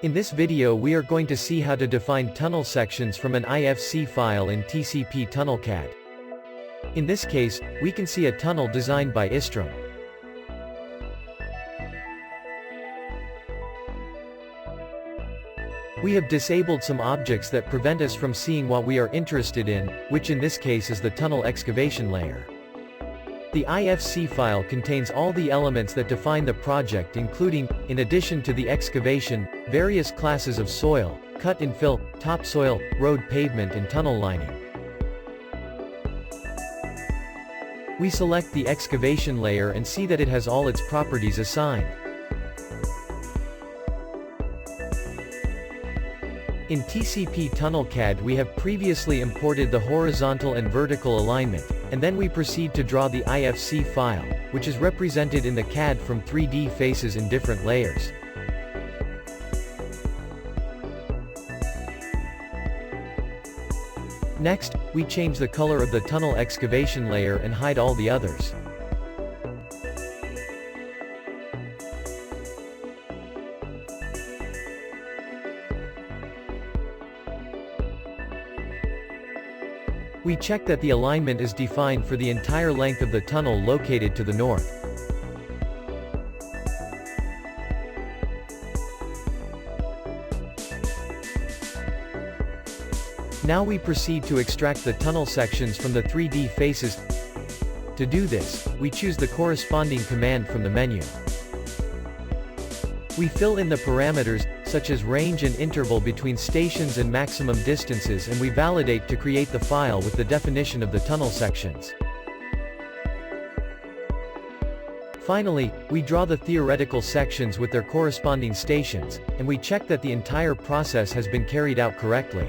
In this video we are going to see how to define tunnel sections from an IFC file in TcpTunnel CAD. In this case, we can see a tunnel designed by Istram. We have disabled some objects that prevent us from seeing what we are interested in, which in this case is the tunnel excavation layer. The IFC file contains all the elements that define the project, including, in addition to the excavation, various classes of soil, cut and fill, topsoil, road pavement and tunnel lining. We select the excavation layer and see that it has all its properties assigned. In TcpTunnel CAD we have previously imported the horizontal and vertical alignment, and then we proceed to draw the IFC file, which is represented in the CAD from 3D faces in different layers. Next, we change the color of the tunnel excavation layer and hide all the others. We check that the alignment is defined for the entire length of the tunnel located to the north. Now we proceed to extract the tunnel sections from the 3D faces. To do this, we choose the corresponding command from the menu. We fill in the parameters, such as range and interval between stations and maximum distances, and we validate to create the file with the definition of the tunnel sections. Finally, we draw the theoretical sections with their corresponding stations, and we check that the entire process has been carried out correctly.